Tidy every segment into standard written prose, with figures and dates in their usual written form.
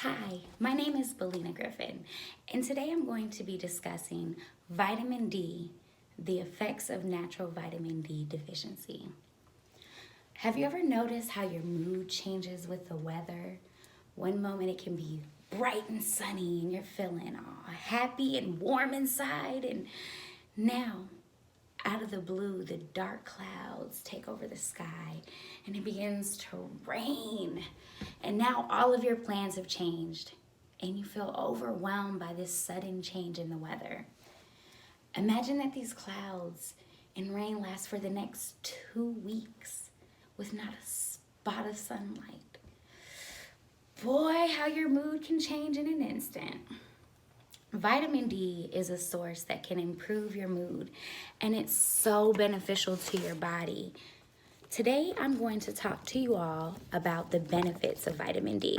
Hi, my name is Belina Griffin, and today I'm going to be discussing vitamin D, the effects of natural vitamin D deficiency. Have you ever noticed how your mood changes with the weather? One moment it can be bright and sunny and you're feeling all happy and warm inside, and now out of the blue, the dark clouds take over the sky and it begins to rain. And now all of your plans have changed and you feel overwhelmed by this sudden change in the weather. Imagine that these clouds and rain last for the next 2 weeks with not a spot of sunlight. Boy, how your mood can change in an instant. Vitamin D is a source that can improve your mood, and it's so beneficial to your body. Today, I'm going to talk to you all about the benefits of vitamin D,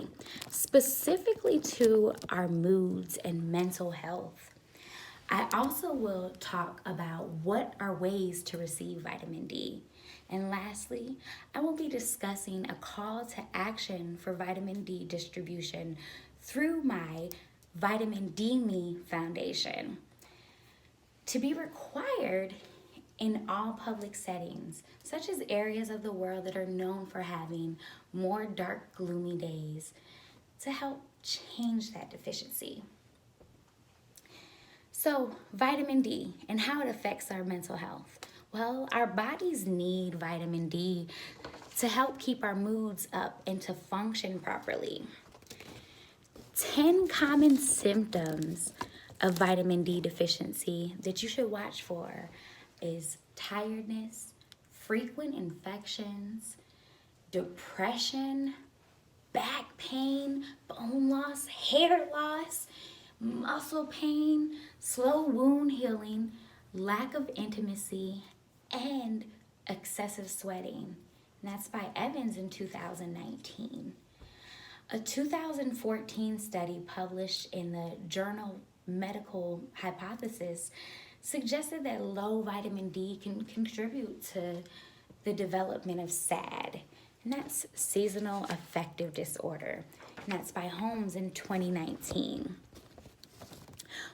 specifically to our moods and mental health. I also will talk about what are ways to receive vitamin D. And lastly, I will be discussing a call to action for vitamin D distribution through my Vitamin D Me Foundation to be required in all public settings, such as areas of the world that are known for having more dark, gloomy days, to help change that deficiency. So, vitamin D and how it affects our mental health. Well, our bodies need vitamin D to help keep our moods up and to function properly. 10 common symptoms of vitamin D deficiency that you should watch for is tiredness, frequent infections, depression, back pain, bone loss, hair loss, muscle pain, slow wound healing, lack of intimacy, and excessive sweating. And that's by Evans in 2019. A 2014 study published in the journal Medical Hypothesis suggested that low vitamin D can contribute to the development of SAD, and that's seasonal affective disorder. And that's by Holmes in 2019.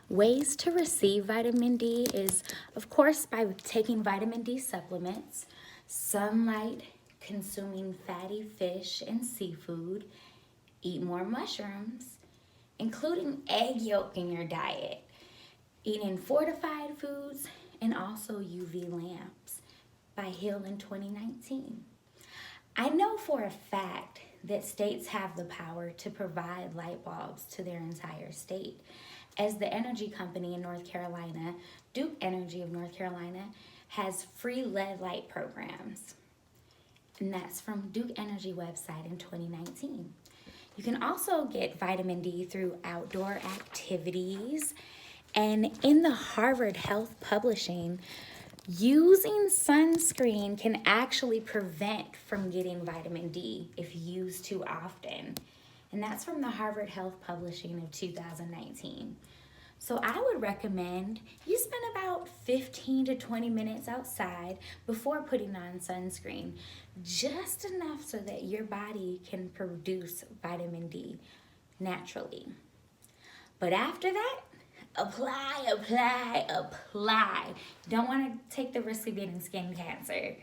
Ways to receive vitamin D is, of course, by taking vitamin D supplements, sunlight, consuming fatty fish and seafood, eat more mushrooms, including egg yolk in your diet, eating fortified foods, and also UV lamps by Hill in 2019. I know for a fact that states have the power to provide light bulbs to their entire state, as the energy company in North Carolina, Duke Energy of North Carolina, has free LED light programs. And that's from Duke Energy website in 2019. You can also get vitamin D through outdoor activities. And in the Harvard Health Publishing, using sunscreen can actually prevent from getting vitamin D if used too often. And that's from the Harvard Health Publishing of 2019. So I would recommend you spend about 15 to 20 minutes outside before putting on sunscreen, just enough so that your body can produce vitamin D naturally. But after that, apply. You don't want to take the risk of getting skin cancer.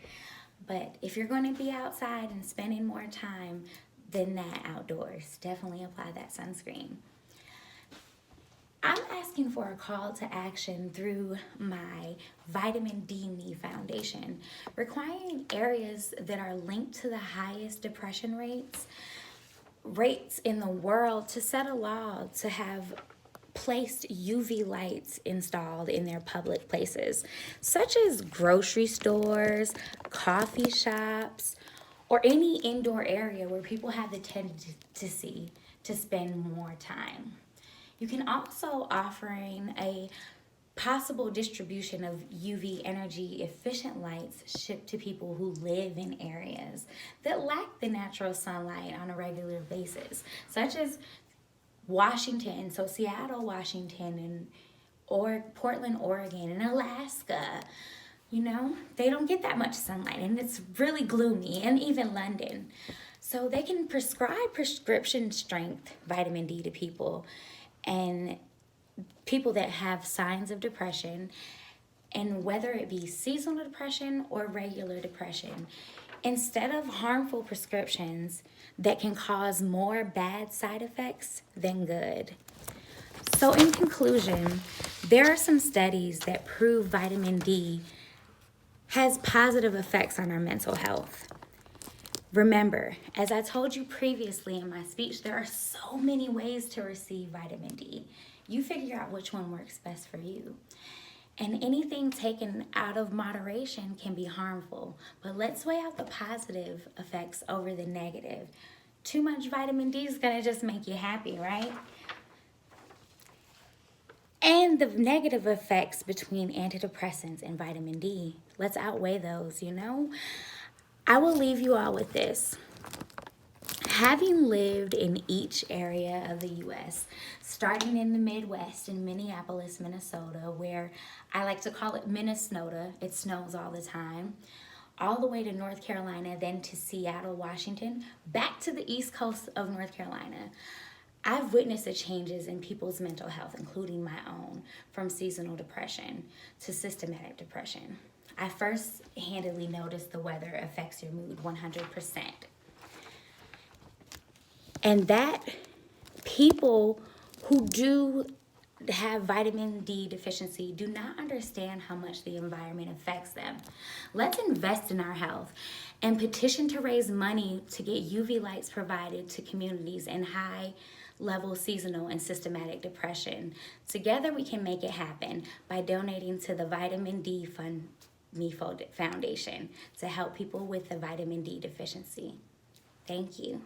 But if you're going to be outside and spending more time than that outdoors, definitely apply that sunscreen. I'm asking for a call to action through my Vitamin D Me Foundation, requiring areas that are linked to the highest depression rates in the world to set a law to have placed UV lights installed in their public places, such as grocery stores, coffee shops, or any indoor area where people have the tendency to spend more time. You can also offering a possible distribution of UV energy efficient lights shipped to people who live in areas that lack the natural sunlight on a regular basis, such as Washington, so Seattle, Washington, or Portland, Oregon, and Alaska. You know, they don't get that much sunlight and it's really gloomy, and even London. So they can prescribe prescription strength vitamin D to people, and people that have signs of depression, and whether it be seasonal depression or regular depression, instead of harmful prescriptions that can cause more bad side effects than good. So in conclusion, there are some studies that prove vitamin D has positive effects on our mental health. Remember, as I told you previously in my speech, there are so many ways to receive vitamin D. You figure out which one works best for you. And anything taken out of moderation can be harmful, but let's weigh out the positive effects over the negative. Too much vitamin D is gonna just make you happy, right? And the negative effects between antidepressants and vitamin D, let's outweigh those, I will leave you all with this. Having lived in each area of the U.S., starting in the Midwest in Minneapolis, Minnesota, where I like to call it Minnesota, it snows all the time, all the way to North Carolina, then to Seattle, Washington, back to the East Coast of North Carolina, I've witnessed the changes in people's mental health, including my own, from seasonal depression to systematic depression. I first-handedly noticed the weather affects your mood 100%. And that people who do have vitamin D deficiency do not understand how much the environment affects them. Let's invest in our health and petition to raise money to get UV lights provided to communities in high-level seasonal and systematic depression. Together we can make it happen by donating to the Vitamin D Fund Me Foundation to help people with the vitamin D deficiency. Thank you.